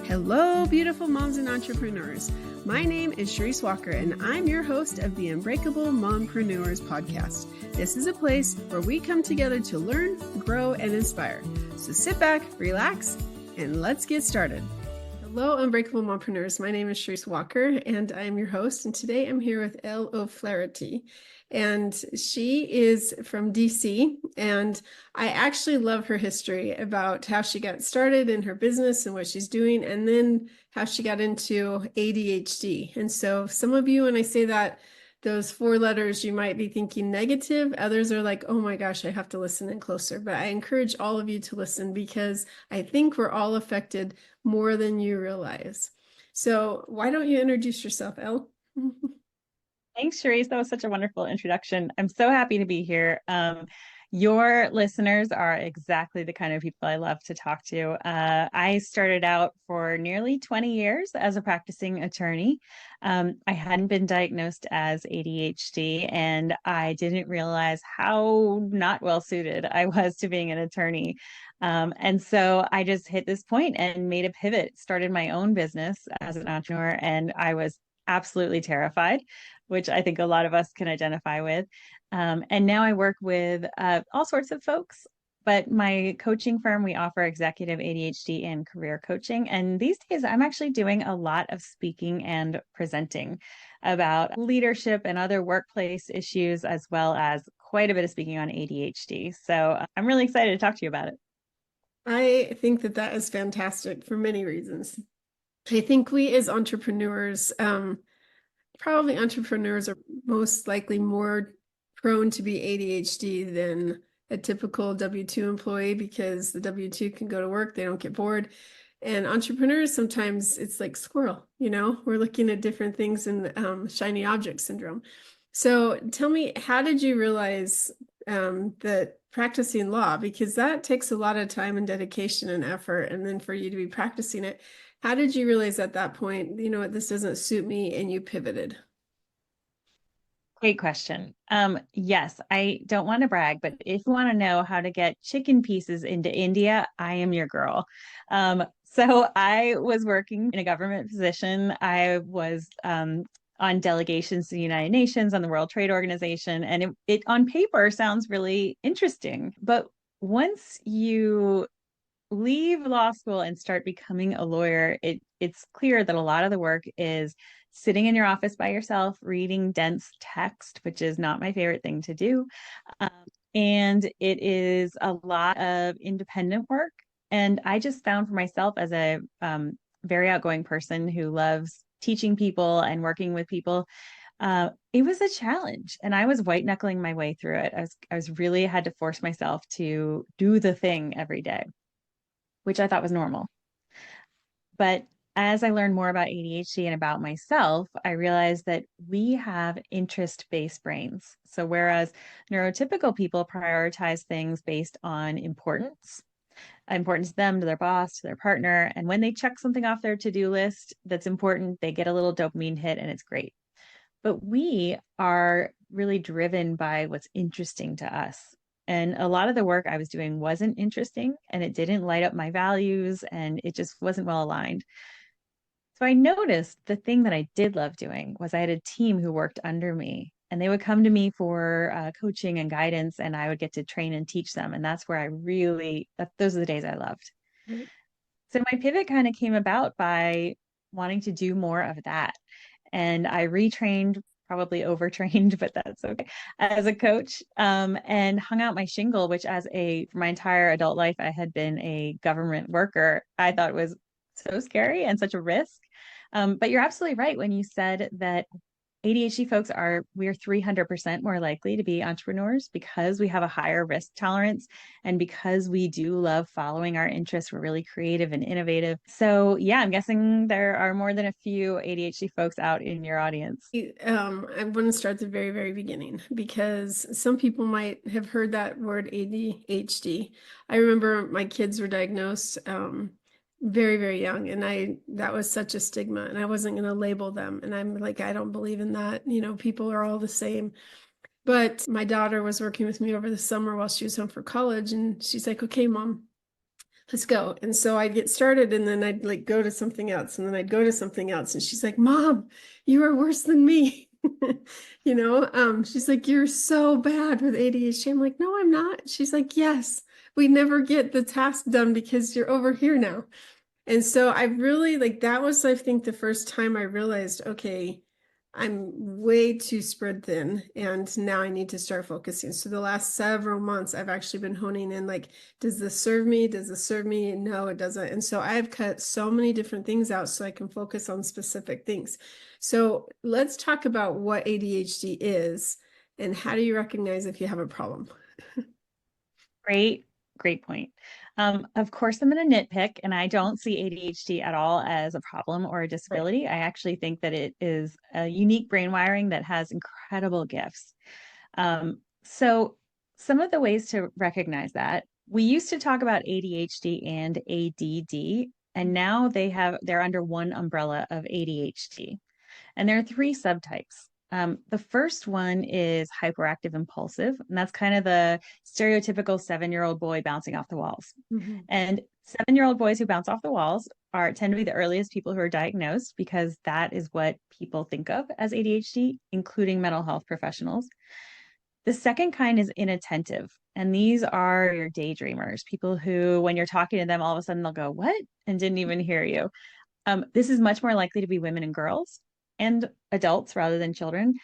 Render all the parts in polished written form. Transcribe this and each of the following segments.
Hello, beautiful moms and entrepreneurs. My name is Charisse Walker, and I'm your host of the Unbreakable Mompreneurs podcast. This is a place where we come together to learn, grow, and inspire. So sit back, relax, and let's get started. Hello, Unbreakable Mompreneurs. My name is Charisse Walker, and I'm your host. And today I'm here with Elle O'Flaherty. And she is from DC, and I actually love her history about how she got started in her business and what she's doing, and then how she got into ADHD. And so some of you, when I say that, those 4 letters, you might be thinking negative. Others are like, oh my gosh, I have to listen in closer. But I encourage all of you to listen because I think we're all affected more than you realize. So why don't you introduce yourself, Elle? Thanks, Charisse. That was such a wonderful introduction. I'm so happy to be here. Your listeners are exactly the kind of people I love to talk to. I started out for nearly 20 years as a practicing attorney. I hadn't been diagnosed as ADHD, and I didn't realize how not well suited I was to being an attorney. And so I just hit this point and made a pivot, started my own business as an entrepreneur, and I was absolutely terrified, which I think a lot of us can identify with. And now I work with all sorts of folks, but my coaching firm, we offer executive ADHD and career coaching. And these days I'm actually doing a lot of speaking and presenting about leadership and other workplace issues, as well as quite a bit of speaking on ADHD. So I'm really excited to talk to you about it. I think that that is fantastic for many reasons. I think we as entrepreneurs, probably entrepreneurs are most likely more prone to be ADHD than a typical W-2 employee because the W-2 can go to work, they don't get bored. And entrepreneurs, sometimes it's like squirrel, we're looking at different things in shiny object syndrome. So tell me, how did you realize that practicing law, because that takes a lot of time and dedication and effort, and then for you to be practicing it, how did you realize at that point, this doesn't suit me, and you pivoted? Great question. Yes, I don't want to brag, but if you want to know how to get chicken pieces into India, I am your girl. So I was working in a government position. I was on delegations to the United Nations, on the World Trade Organization, and it on paper sounds really interesting. But once you leave law school and start becoming a lawyer, it's clear that a lot of the work is sitting in your office by yourself, reading dense text, which is not my favorite thing to do. And it is a lot of independent work. And I just found for myself as a very outgoing person who loves teaching people and working with people, it was a challenge, and I was white knuckling my way through it. I was really had to force myself to do the thing every day, which I thought was normal. But as I learned more about ADHD and about myself, I realized that we have interest-based brains. So whereas neurotypical people prioritize things based on importance to them, to their boss, to their partner, and when they check something off their to-do list that's important, they get a little dopamine hit and it's great. But we are really driven by what's interesting to us. And a lot of the work I was doing wasn't interesting, and it didn't light up my values, and it just wasn't well aligned. So I noticed the thing that I did love doing was I had a team who worked under me, and they would come to me for coaching and guidance, and I would get to train and teach them. And that's where those are the days I loved. Mm-hmm. So my pivot kind of came about by wanting to do more of that. And I retrained, probably overtrained, but that's okay, as a coach, and hung out my shingle, which for my entire adult life, I had been a government worker. I thought was so scary and such a risk. But you're absolutely right when you said that ADHD folks we're 300% more likely to be entrepreneurs because we have a higher risk tolerance, and because we do love following our interests. We're really creative and innovative. So yeah, I'm guessing there are more than a few ADHD folks out in your audience. I want to start at the very, very beginning, because some people might have heard that word ADHD. I remember my kids were diagnosed very, very young. And that was such a stigma, and I wasn't going to label them. And I'm like, I don't believe in that. People are all the same. But my daughter was working with me over the summer while she was home for college. And she's like, okay, Mom, let's go. And so I'd get started and then I'd like go to something else and then I'd go to something else. And she's like, Mom, you are worse than me. She's like, you're so bad with ADHD. I'm like, no, I'm not. She's like, yes, we never get the task done because you're over here now. And so I really like, that was, I think, the first time I realized, okay, I'm way too spread thin and now I need to start focusing. So the last several months, I've actually been honing in like, does this serve me? Does this serve me? No, it doesn't. And so I've cut so many different things out so I can focus on specific things. So let's talk about what ADHD is and how do you recognize if you have a problem? Great point. Of course, I'm going to nitpick, and I don't see ADHD at all as a problem or a disability. Right. I actually think that it is a unique brain wiring that has incredible gifts. So some of the ways to recognize that, we used to talk about ADHD and ADD, and now they're under one umbrella of ADHD. And there are three subtypes. The first one is hyperactive impulsive, and that's kind of the stereotypical 7-year-old boy bouncing off the walls. Mm-hmm. And 7-year-old boys who bounce off the walls tend to be the earliest people who are diagnosed because that is what people think of as ADHD, including mental health professionals. The second kind is inattentive, and these are your daydreamers, people who, when you're talking to them, all of a sudden they'll go, "What?" and didn't even hear you. This is much more likely to be women and girls and adults rather than children.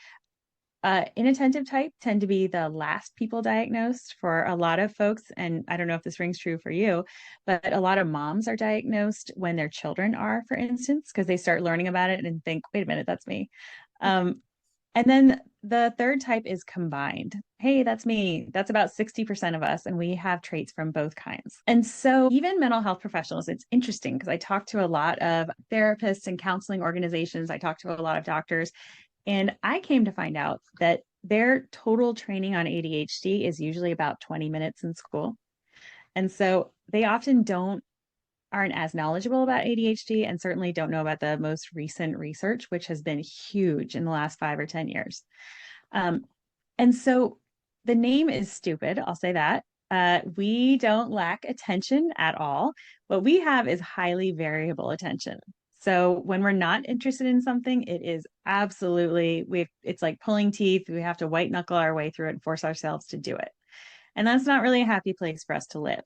Inattentive type tend to be the last people diagnosed for a lot of folks. And I don't know if this rings true for you, but a lot of moms are diagnosed when their children are, for instance, because they start learning about it and think, wait a minute, that's me. And then the third type is combined. Hey, that's me. That's about 60% of us. And we have traits from both kinds. And so even mental health professionals, it's interesting because I talk to a lot of therapists and counseling organizations. I talk to a lot of doctors. And I came to find out that their total training on ADHD is usually about 20 minutes in school. And so they often aren't as knowledgeable about ADHD and certainly don't know about the most recent research, which has been huge in the last 5 or 10 years. And so the name is stupid. I'll say that. We don't lack attention at all. What we have is highly variable attention. So when we're not interested in something, it is absolutely, it's like pulling teeth. We have to white knuckle our way through it and force ourselves to do it. And that's not really a happy place for us to live.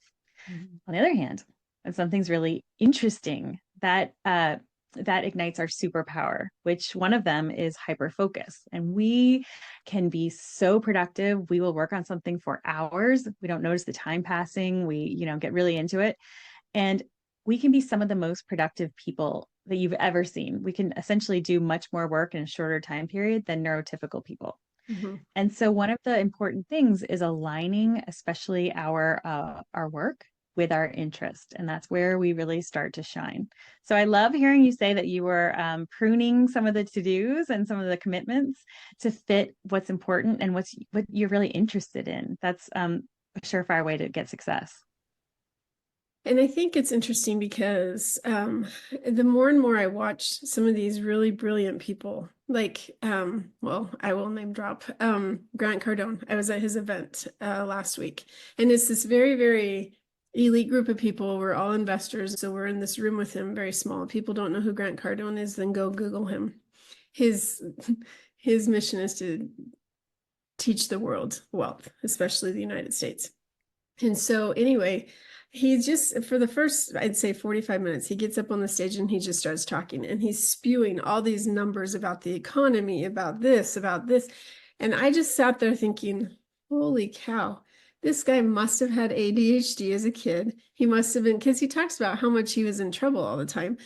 Mm-hmm. On the other hand, and something's really interesting that ignites our superpower, which one of them is hyperfocus. And we can be so productive. We will work on something for hours. We don't notice the time passing. We, get really into it. And we can be some of the most productive people that you've ever seen. We can essentially do much more work in a shorter time period than neurotypical people. Mm-hmm. And so one of the important things is aligning, especially our work with our interest. And that's where we really start to shine. So I love hearing you say that you were pruning some of the to-dos and some of the commitments to fit what's important and what you're really interested in. That's a surefire way to get success. And I think it's interesting because the more and more I watch some of these really brilliant people, like, I will name drop Grant Cardone. I was at his event last week, and it's this very, very elite group of people. We're all investors. So we're in this room with him, very small. People don't know who Grant Cardone is, then go Google him. His mission is to teach the world wealth, especially the United States. And so anyway, he just, for the first, I'd say 45 minutes, he gets up on the stage and he just starts talking and he's spewing all these numbers about the economy, about this. And I just sat there thinking, holy cow. This guy must have had ADHD as a kid. He must have been, because he talks about how much he was in trouble all the time.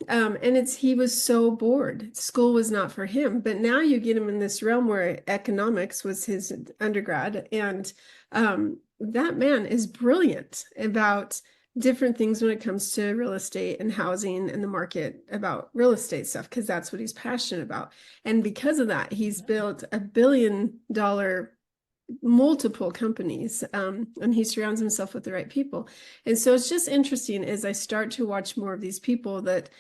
And he was so bored. School was not for him. But now you get him in this realm where economics was his undergrad. And that man is brilliant about different things when it comes to real estate and housing and the market, about real estate stuff, because that's what he's passionate about. And because of that, he's built $1 billion multiple companies, and he surrounds himself with the right people. And so it's just interesting as I start to watch more of these people that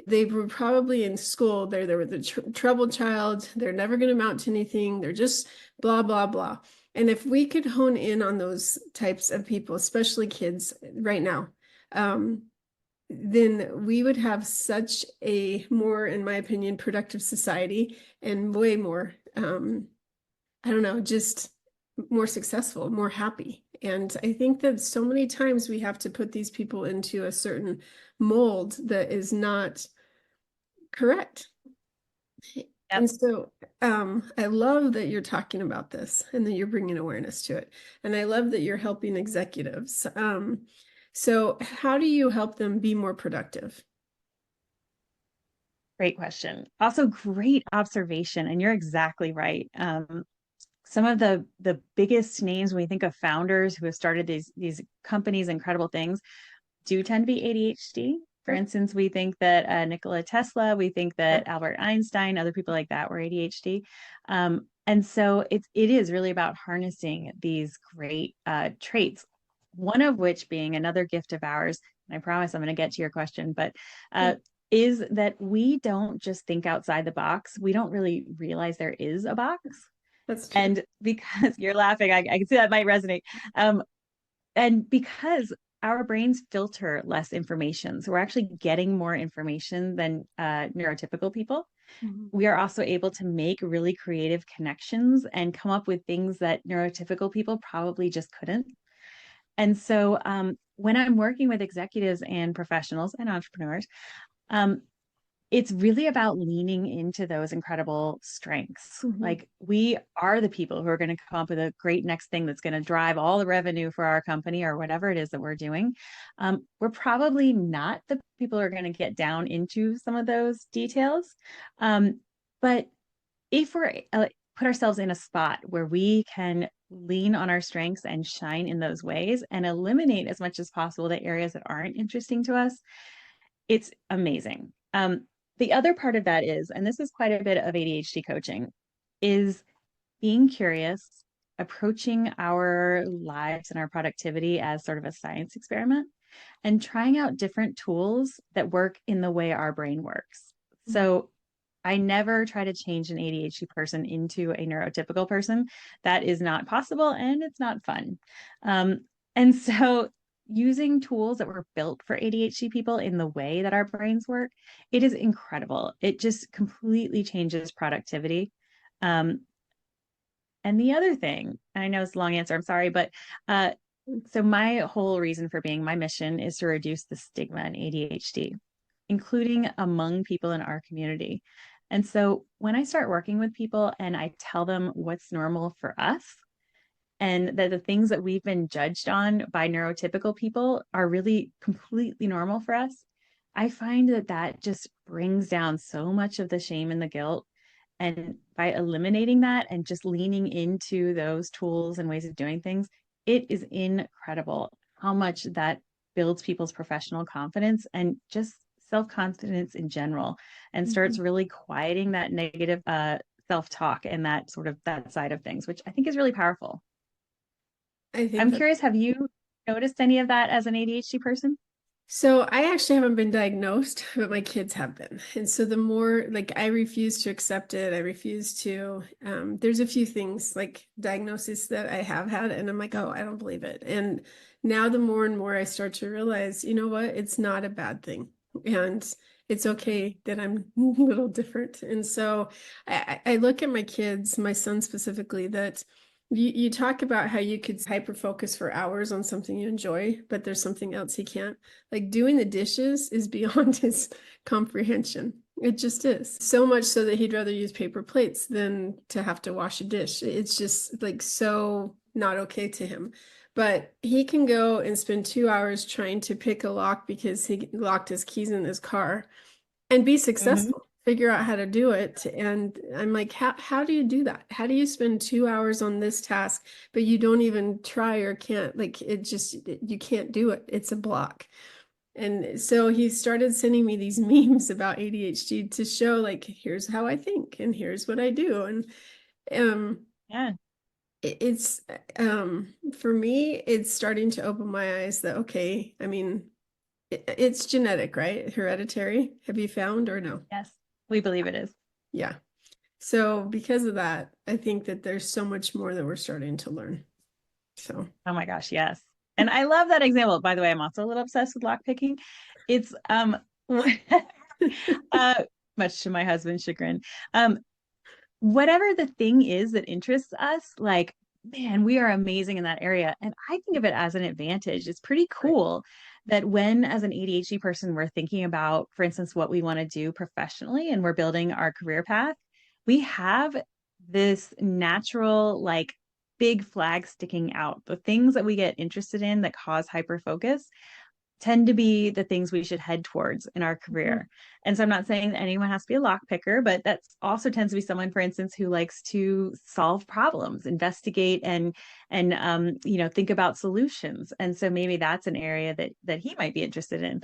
they were probably in school, they were the troubled child, they're never going to amount to anything, they're just blah, blah, blah. And if we could hone in on those types of people, especially kids right now, then we would have such a more, in my opinion, productive society, and way more, I don't know, just more successful, more happy. And I think that so many times we have to put these people into a certain mold that is not correct. Yep. And so I love that you're talking about this and that you're bringing awareness to it. And I love that you're helping executives. So how do you help them be more productive? Great question. Also, great observation. And you're exactly right. Some of the biggest names when we think of founders who have started these companies, incredible things, do tend to be ADHD. For instance, we think that Nikola Tesla, we think that Albert Einstein, other people like that were ADHD. And so it is really about harnessing these great traits, one of which being another gift of ours. And I promise I'm going to get to your question, but is that we don't just think outside the box. We don't really realize there is a box. That's true. And because you're laughing, I can see that might resonate. And because our brains filter less information, so we're actually getting more information than neurotypical people. Mm-hmm. We are also able to make really creative connections and come up with things that neurotypical people probably just couldn't. And so when I'm working with executives and professionals and entrepreneurs, it's really about leaning into those incredible strengths. Mm-hmm. Like, we are the people who are going to come up with a great next thing that's going to drive all the revenue for our company or whatever it is that we're doing. We're probably not the people who are going to get down into some of those details. But if we're put ourselves in a spot where we can lean on our strengths and shine in those ways and eliminate as much as possible the areas that aren't interesting to us, it's amazing. The other part of that is, and this is quite a bit of ADHD coaching, is being curious, approaching our lives and our productivity as sort of a science experiment, and trying out different tools that work in the way our brain works. Mm-hmm. So I never try to change an ADHD person into a neurotypical person. That is not possible, and it's not fun. And so using tools that were built for ADHD people in the way that our brains work, it is incredible. It just completely changes productivity. And the other thing, and I know it's a long answer, I'm sorry, but so my whole reason for being, my mission is to reduce the stigma in ADHD, including among people in our community. And so when I start working with people and I tell them what's normal for us, and that the things that we've been judged on by neurotypical people are really completely normal for us, I find that just brings down so much of the shame and the guilt. And by eliminating that and just leaning into those tools and ways of doing things, it is incredible how much that builds people's professional confidence and just self-confidence in general, and starts really quieting that negative self-talk and that sort of that side of things, which I think is really powerful. I'm curious, have you noticed any of that as an ADHD person? So I actually haven't been diagnosed, but my kids have been. And so the more, like, I refuse to accept it. I refuse to, there's a few things like diagnoses that I have had, and I'm like, oh, I don't believe it. And now the more and more I start to realize, you know what, it's not a bad thing. And it's okay that I'm a little different. And so I look at my kids, my son specifically, that you talk about how you could hyper focus for hours on something you enjoy, but there's something else he can't. Like, doing the dishes is beyond his comprehension. It just is. So much so that he'd rather use paper plates than to have to wash a dish. It's just like so not okay to him. But he can go and spend 2 hours trying to pick a lock because he locked his keys in his car and be successful. Figure out how to do it. And I'm like, how do you do that? How do you spend 2 hours on this task, but you don't even try or can't, like, it just, you can't do it. It's a block. And so he started sending me these memes about ADHD to show, like, here's how I think and here's what I do. And yeah, it's for me, it's starting to open my eyes that, okay, I mean, it's genetic, right? Hereditary. Have you found, or no? Yes. We believe it is. Yeah. So because of that, I think that there's so much more that we're starting to learn. So. Oh my gosh, yes. And I love that example. By the way, I'm also a little obsessed with lock picking. It's uh much to my husband's chagrin. Um, Whatever the thing is that interests us, like, man, we are amazing in that area. And I think of it as an advantage. It's pretty Right. cool that when, as an ADHD person, we're thinking about, for instance, what we want to do professionally and we're building our career path, we have this natural, like, big flag sticking out. The things that we get interested in that cause hyper focus tend to be the things we should head towards in our Mhm. career. And so I'm not saying that anyone has to be a lock picker, but that also tends to be someone, for instance, who likes to solve problems, investigate, and think about solutions. And so maybe that's an area that he might be interested in.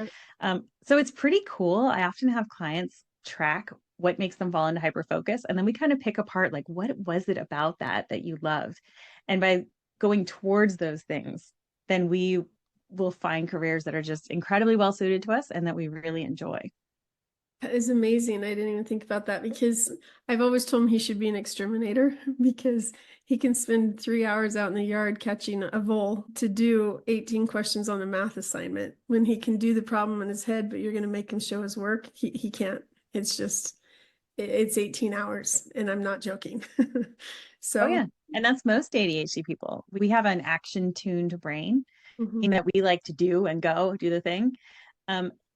So it's pretty cool. I often have clients track what makes them fall into hyperfocus, and then we kind of pick apart, like, what was it about that you loved? And by going towards those things, then we will find careers that are just incredibly well suited to us and that we really enjoy. That is amazing. I didn't even think about that because I've always told him he should be an exterminator because he can spend 3 hours out in the yard catching a vole to do 18 questions on a math assignment when he can do the problem in his head, but you're going to make him show his work. He can't. It's just, it's 18 hours and I'm not joking. Oh, So, yeah. And that's most ADHD people. We have an action tuned brain, mhm. that we like to do and go do the thing.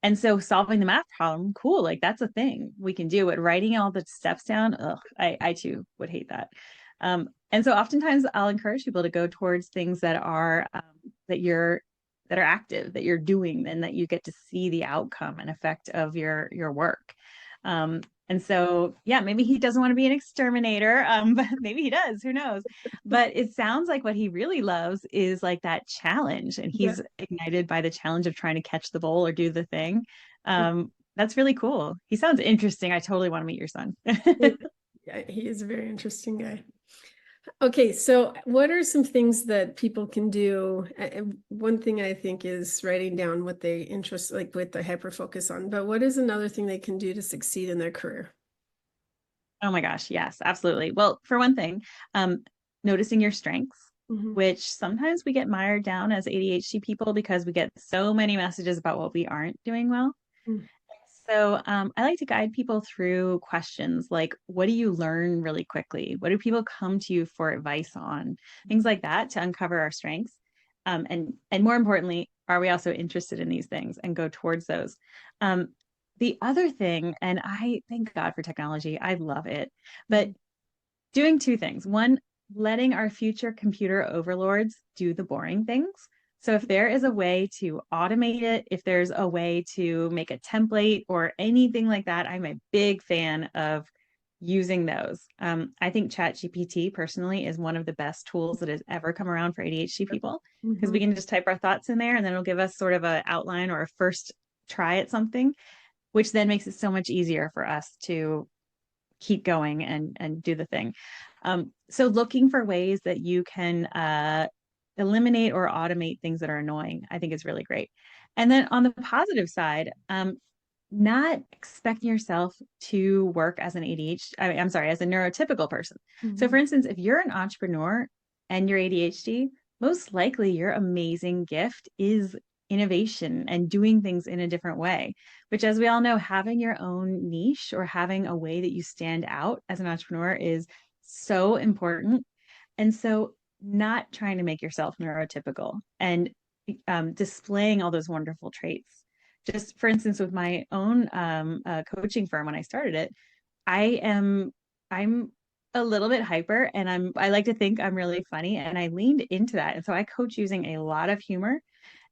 And so solving the math problem, cool, like that's a thing we can do. But writing all the steps down, ugh, I too would hate that. And so oftentimes I'll encourage people to go towards things that are that you're that are active, that you're doing, and that you get to see the outcome and effect of your work. And so, yeah, maybe he doesn't want to be an exterminator, but maybe he does, who knows? But it sounds like what he really loves is like that challenge, and Yeah. he's ignited by the challenge of trying to catch the bowl or do the thing. That's really cool. He sounds interesting. I totally want to meet your son. Yeah, he is a very interesting guy. Okay, so what are some things that people can do? One thing I think is writing down what they interest, like what they hyper focus on, but what is another thing they can do to succeed in their career? Oh my gosh, yes, absolutely. Well, for one thing, noticing your strengths, Mhm. which sometimes we get mired down as ADHD people because we get so many messages about what we aren't doing well. Mm. So I like to guide people through questions like, what do you learn really quickly? What do people come to you for advice on? Things like that to uncover our strengths. And more importantly, are we also interested in these things and go towards those? Um, the other thing, and I thank God for technology, I love it, but Mhm. doing two things. One, letting our future computer overlords do the boring things. So if there is a way to automate it, if there's a way to make a template or anything like that, I'm a big fan of using those. I think ChatGPT personally is one of the best tools that has ever come around for ADHD people because we Mhm. can just type our thoughts in there and then it'll give us sort of an outline or a first try at something, which then makes it so much easier for us to keep going and do the thing. So looking for ways that you can eliminate or automate things that are annoying, I think is really great. And then on the positive side, not expecting yourself to work as an ADHD, I'm sorry, as a neurotypical person. So for Mhm. instance, if you're an entrepreneur and you're ADHD, most likely your amazing gift is innovation and doing things in a different way, which, as we all know, having your own niche or having a way that you stand out as an entrepreneur is so important. And so not trying to make yourself neurotypical and displaying all those wonderful traits. Just for instance, with my own coaching firm, when I started it, I'm a little bit hyper and I like to think I'm really funny and I leaned into that. And so I coach using a lot of humor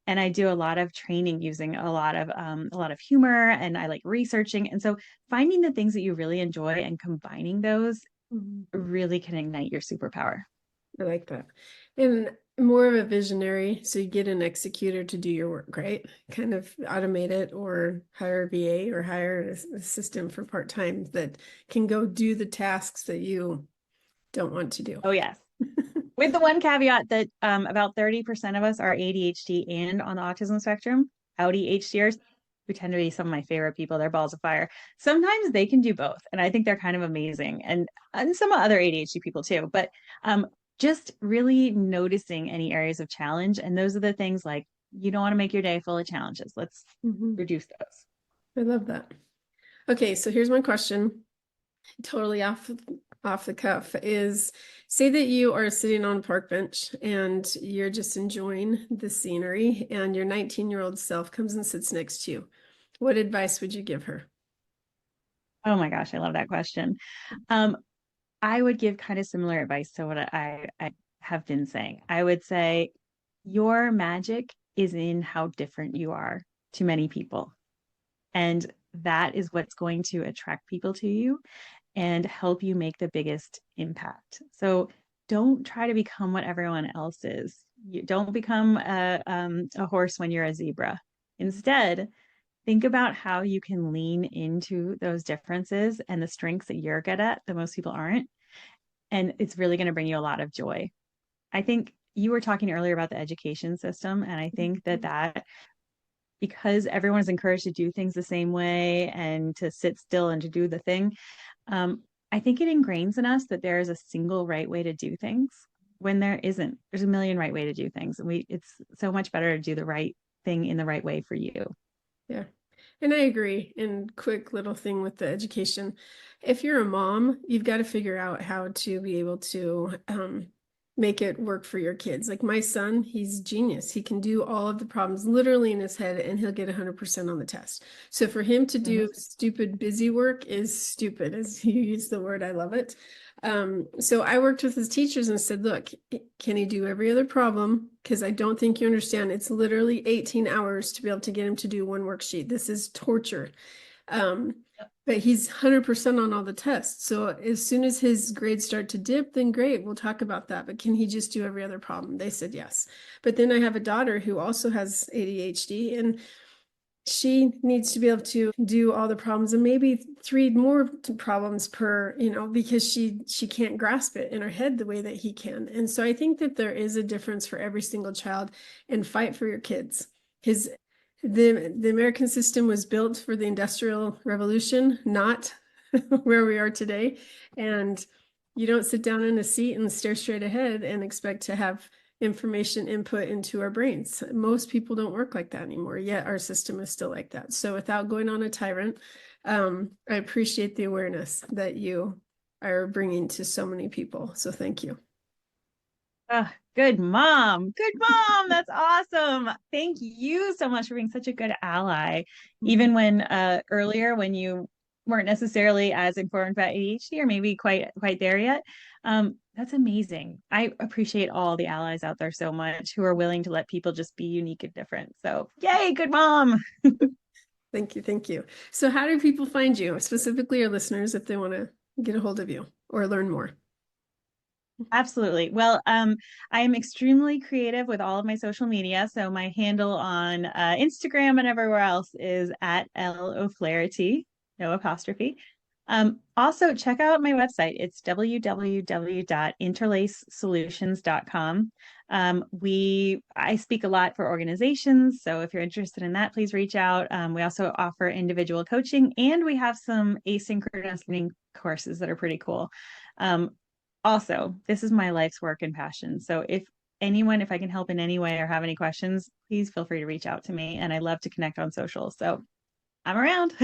and I do a lot of training using a lot of humor and I like researching. And so finding the things that you really enjoy and combining those Mhm. really can ignite your superpower. I like that. And more of a visionary, so you get an executor to do your work, right? Kind of automate it or hire a VA or hire an assistant for part-time that can go do the tasks that you don't want to do. Oh yes. With the one caveat that about 30% of us are ADHD and on the autism spectrum, ADHDers, who tend to be some of my favorite people. They're balls of fire. Sometimes they can do both. And I think they're kind of amazing. And some other ADHD people too. But just really noticing any areas of challenge. And those are the things like, you don't want to make your day full of challenges. Let's reduce those. I love that. Okay, so here's my question, totally off the cuff, is say that you are sitting on a park bench and you're just enjoying the scenery and your 19-year-old self comes and sits next to you. What advice would you give her? Oh my gosh, I love that question. I would give kind of similar advice to what I have been saying. I would say your magic is in how different you are to many people. And that is what's going to attract people to you and help you make the biggest impact. So don't try to become what everyone else is. You don't become a horse when you're a zebra. Instead, think about how you can lean into those differences and the strengths that you're good at that most people aren't. And it's really going to bring you a lot of joy. I think you were talking earlier about the education system. And I think that because everyone is encouraged to do things the same way and to sit still and to do the thing, I think it ingrains in us that there is a single right way to do things when there isn't. There's a million right way to do things. And it's so much better to do the right thing in the right way for you. Yeah. And I agree. And quick little thing with the education. If you're a mom, you've got to figure out how to be able to make it work for your kids. Like my son, he's genius. He can do all of the problems literally in his head and he'll get 100% on the test. So for him to do stupid busy work is stupid, as you use the word. I love it. So I worked with his teachers and said, look, can he do every other problem? Because I don't think you understand. It's literally 18 hours to be able to get him to do one worksheet. This is torture. But he's 100% on all the tests. So as soon as his grades start to dip, then great, we'll talk about that. But can he just do every other problem? They said yes. But then I have a daughter who also has ADHD, and she needs to be able to do all the problems and maybe 3 more problems per, because she can't grasp it in her head the way that he can. And so I think that there is a difference for every single child, and fight for your kids. The American system was built for the Industrial Revolution, not where we are today. And you don't sit down in a seat and stare straight ahead and expect to have information input into our brains. Most people don't work like that anymore, yet our system is still like that. So without going on a tyrant, I appreciate the awareness that you are bringing to so many people. So thank you. Good mom. Good mom. That's awesome. Thank you so much for being such a good ally. Even when earlier when you weren't necessarily as informed about ADHD or maybe quite there yet. That's amazing. I appreciate all the allies out there so much who are willing to let people just be unique and different. So yay, good mom. Thank you. Thank you. So how do people find you, specifically our listeners, if they want to get a hold of you or learn more? Absolutely. Well, I am extremely creative with all of my social media. So my handle on Instagram and everywhere else is at Elle O'Flaherty, no apostrophe. Also, check out my website. It's www.interlacesolutions.com. I speak a lot for organizations. So if you're interested in that, please reach out. We also offer individual coaching, and we have some asynchronous learning courses that are pretty cool. Also, this is my life's work and passion. So if I can help in any way or have any questions, please feel free to reach out to me. And I love to connect on social. So I'm around.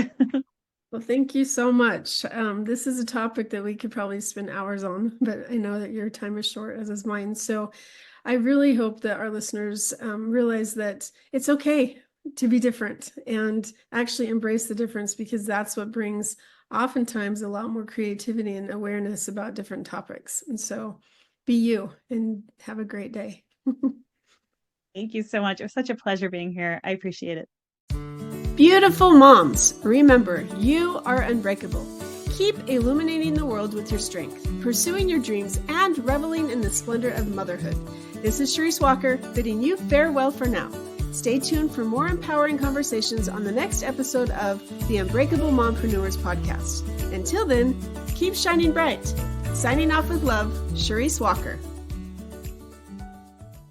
Well, thank you so much. This is a topic that we could probably spend hours on, but I know that your time is short, as is mine. So I really hope that our listeners realize that it's okay to be different and actually embrace the difference, because that's what brings oftentimes a lot more creativity and awareness about different topics. And so be you and have a great day. Thank you so much. It was such a pleasure being here. I appreciate it. Beautiful moms, remember, you are unbreakable. Keep illuminating the world with your strength, pursuing your dreams, and reveling in the splendor of motherhood. This is Charisse Walker, bidding you farewell for now. Stay tuned for more empowering conversations on the next episode of the Unbreakable Mompreneurs podcast. Until then, keep shining bright. Signing off with love, Charisse Walker.